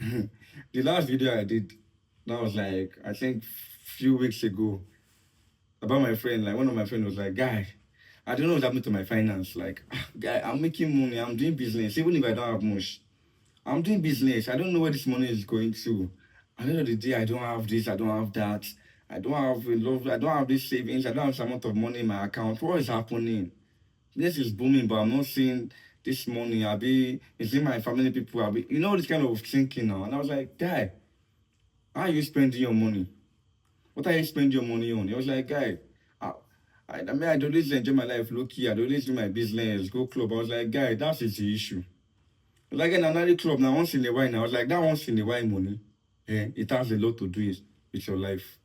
The last video I did, that was like, I think few weeks ago, about my friend. Like one of my friends was like, guy, I don't know what's happening to my finance. Like, guy, I'm making money, I'm doing business, even if I don't have much. I'm doing business. I don't know where this money is going to. At the end of the day, I don't have this, I don't have that. I don't have a lot, I don't have this savings, I don't have this amount of money in my account. What is happening? This is booming, but I'm not seeing this money. I'll be, is it my family people? I'll be, this kind of thinking now. And I was like, guy, how are you spending your money? What are you spending your money on? He was like, guy, I, I don't always enjoy my life low key. I don't always do my business, go club. I was like, guy, that is the issue. Like in another club now, once in a while now, I was like, that once in a while money, it has a lot to do with your life.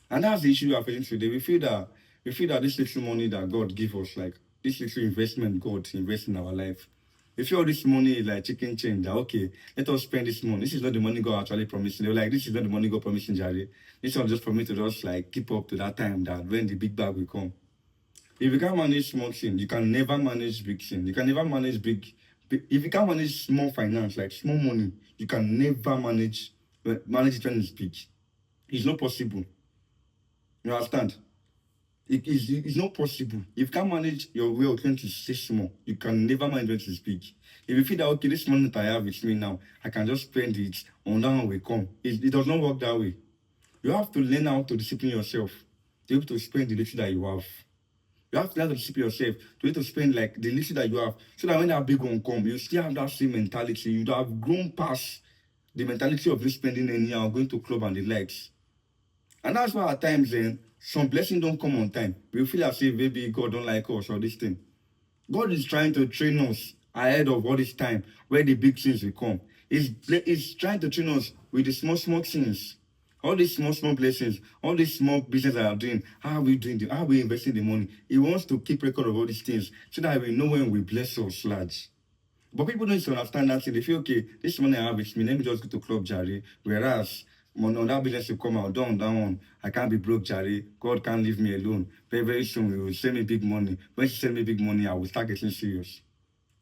And that's the issue we are facing today. We feel that this little money that God give us, like this little investment God invest in our life. We feel all this money is like chicken change. That okay, let us spend this money. This is not the money God actually promising. They were like, this is not the money God promising, Jerry. This one just for me to just like keep up to that time that when the big bag will come. If you can't manage small things, you can never manage big things. You can never manage if you can't manage small finance, like small money, you can never manage it when it's big. It's not possible. You understand? It's not possible. If you can't manage your wealth when it's stay small, you can never manage when it's big. If you feel that okay, this money that I have with me now, I can just spend it on that one will come. It does not work that way. You have to learn how to discipline yourself to be able to spend the little that you have. You have to learn to discipline yourself to be able to spend like the little that you have, so that when that big one come, you still have that same mentality. You have grown past the mentality of you spending anyhow, going to club and the likes. And that's why at times some blessings don't come on time. We feel as if maybe God don't like us or this thing. God is trying to train us ahead of all this time where the big things will come. He's trying to train us with the small, small things. All these small, small blessings, all these small business that I'm doing, how are we doing how are we investing the money? He wants to keep record of all these things so that we know when we bless us large. But people don't understand that. They feel, okay, this money I have with me, let me just go to Club Jari. Whereas, on that business will come out, down, down. I can't be broke, Jari. God can't leave me alone. Very, very soon, He will send me big money. When He send me big money, I will start getting serious.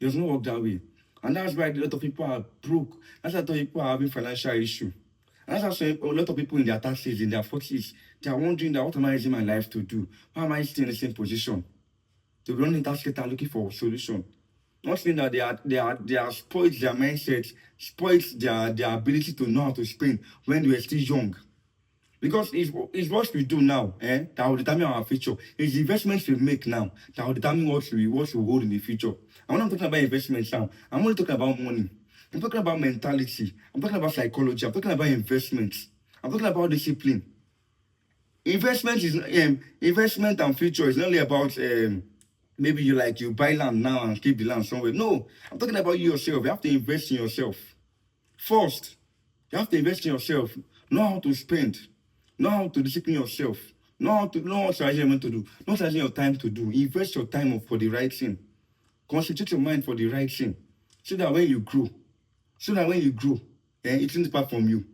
It does not work that way. And that's why a lot of people are broke. That's why a lot of people are having financial issue. And that's why a lot of people in their 30s, in their 40s, they are wondering that what am I using my life to do? Why am I still in the same position? To run in that state and looking for a solution. Not saying that they are spoiled their mindset, spoiled their ability to know how to spend when they were still young. Because it's what we do now, that will determine our future. It's the investments we make now that will determine what we hold in the future. And when I'm talking about investments now, I'm only talking about money. I'm talking about mentality. I'm talking about psychology. I'm talking about investments. I'm talking about discipline. Investment and future is not only about maybe you buy land now and keep the land somewhere. No, I'm talking about you yourself. You have to invest in yourself first. You have to invest in yourself. Know how to spend. Know how to discipline yourself. Know what you're meant to do. Know what your time to do. Invest your time for the right thing. Concentrate your mind for the right thing. So that when you grow, it won't depart from you.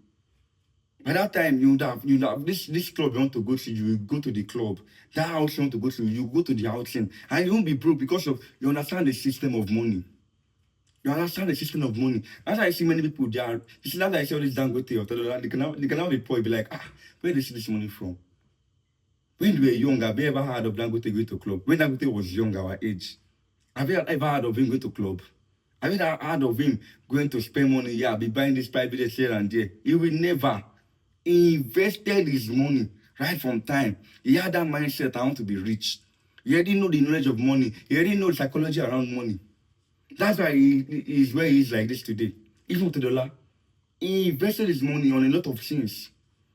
By that time, you would have this club you want to go to, you will go to the club. That house you want to go to, you go to the housing. And you won't be broke because of you understand the system of money. You understand the system of money. That's why I see many people there. You see, that's why I see all this Dangote or they cannot be poor, be like, where do they see this money from? When we were young, have you ever heard of Dangote going to club? When Dangote was young, our age, have you ever heard of him going to club? Have you ever heard of him going to spend money? Yeah, be buying this private jet here and there. He will never. He invested his money right from time. He had that mindset, I want to be rich. He already know the knowledge of money. He already know the psychology around money. That's why he is where he is like this today. Even to the dollar. He invested his money on a lot of things.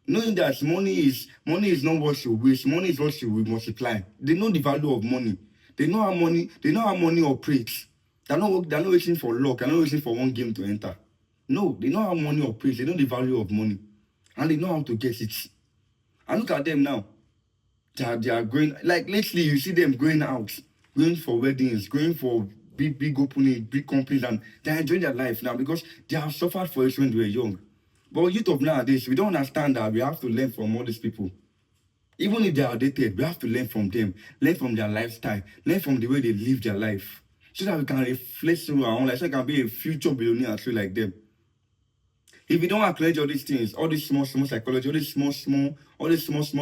Knowing that money is not what you waste, money is what you will multiply. They know the value of money. They know how money operates. They're not waiting for luck, they're not waiting for one game to enter. No, they know how money operates, they know the value of money. And they know how to get it. And look at them now. They are going, like lately you see them going out, going for weddings, going for big opening, big companies, and they're enjoying their life now because they have suffered for it when they were young. But youth of nowadays, we don't understand that we have to learn from all these people. Even if they are dated, we have to learn from them, learn from their lifestyle, learn from the way they live their life. So that we can reflect through our own life, so I can be a future billionaire too like them. If you don't acknowledge all these things, all this small psychology, all this small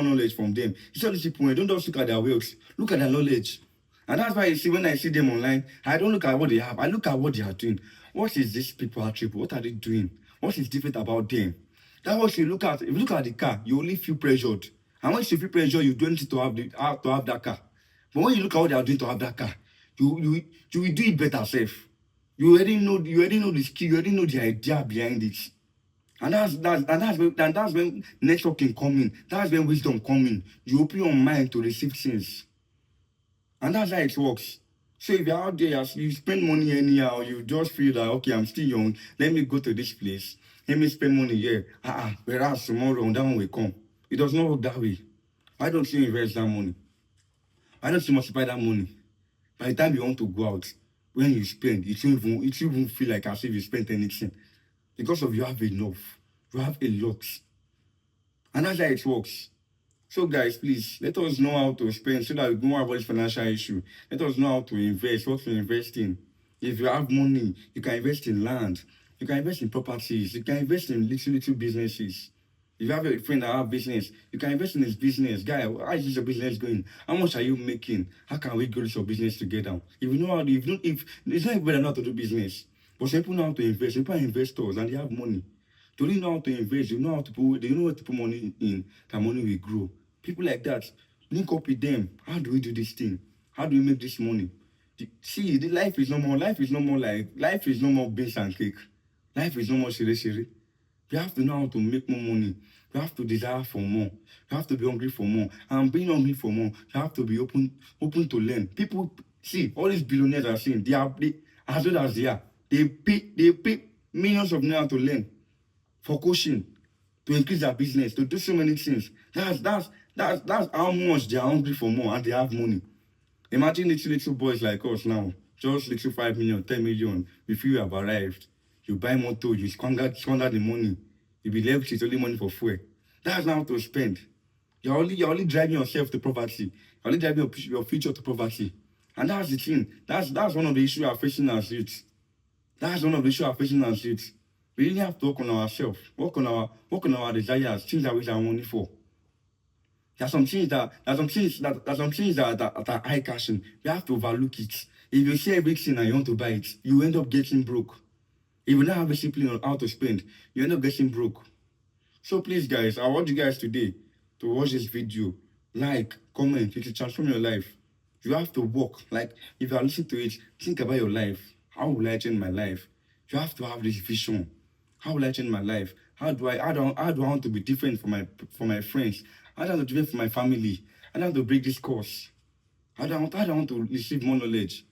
knowledge from them, you see all these people, when don't just look at their wealth, look at their knowledge. And that's why you see when I see them online, I don't look at what they have, I look at what they are doing. What is this people attribute? What are they doing? What is different about them? That's what you look at. If you look at the car, you only feel pressured. And once you feel pressured, you do anything to have that car. But when you look at what they are doing to have that car, you will do it better self. You already know the skill, you already know the idea behind it. And that's when networking come in. That's when wisdom come in. You open your mind to receive things. And that's how it works. So if you're out there, you spend money anyhow, you just feel like, okay, I'm still young, let me go to this place, let me spend money here. Whereas tomorrow that one will come. It does not work that way. Why don't you invest that money? Why don't you multiply that money? By the time you want to go out, when you spend, it won't even feel like as if you spent anything. Because of you have enough. You have a lot. And that's how it works. So guys, please, let us know how to spend so that we don't have all this financial issue. Let us know how to invest, what to invest in. If you have money, you can invest in land. You can invest in properties. You can invest in little businesses. If you have a friend that have business, you can invest in his business. Guy, how is your business going? How much are you making? How can we grow this your business together? If you know how to, if it's not better not to do business, but some people know how to invest. Some people are investors and they have money. They don't know how to invest. They know how to put. They know what to put money in. That money will grow. People like that, link up with them. How do we do this thing? How do we make this money? See, the life is no more. Life is no more beans and cake. Life is no more shiri. You have to know how to make more money. You have to desire for more. You have to be hungry for more. And being hungry for more, you have to be open to learn. People see all these billionaires are saying they as well as they are. They pay millions of naira to learn, for coaching, to increase their business, to do so many things. That's how much they are hungry for more and they have money. Imagine little boys like us now, just little 5 million, 10 million. If you have arrived, you buy motor, you squander the money. You be left with only money for fuel. That's not how to spend. You're only driving yourself to poverty. You're only driving your future to poverty. And that's the thing. That's one of the issues we are facing as youth. That's one of the issues we are facing as youth. We really have to work on ourselves, work on our desires, things that we have money for. There's some things that are eye catching. You have to overlook it. If you see everything and you want to buy it, you end up getting broke. If you don't have discipline on how to spend, you end up getting broke. So please, guys, I want you guys today to watch this video, like, comment, it will transform your life. You have to work. Like, if you are listening to it, think about your life. How will I change my life? You have to have this vision. How will I change my life? How do I want to be different for my friends? How do I want to be different for my family? How do I want to break this course? How do I want to receive more knowledge?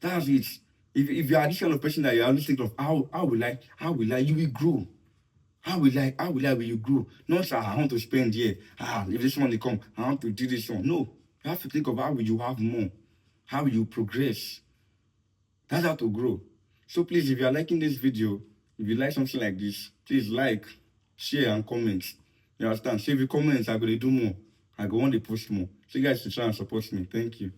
That's it. If you are this kind of person that you are always thinking of how will I, you will grow. How will you grow? Not say, I want to spend here. If this money come, I want to do this one. No. You have to think of how will you have more? How will you progress? That's how to grow. So please, if you are liking this video, if you like something like this, please like, share, and comment. You understand? So if you comment, I'm going to do more. I go on to post more. So you guys should try and support me. Thank you.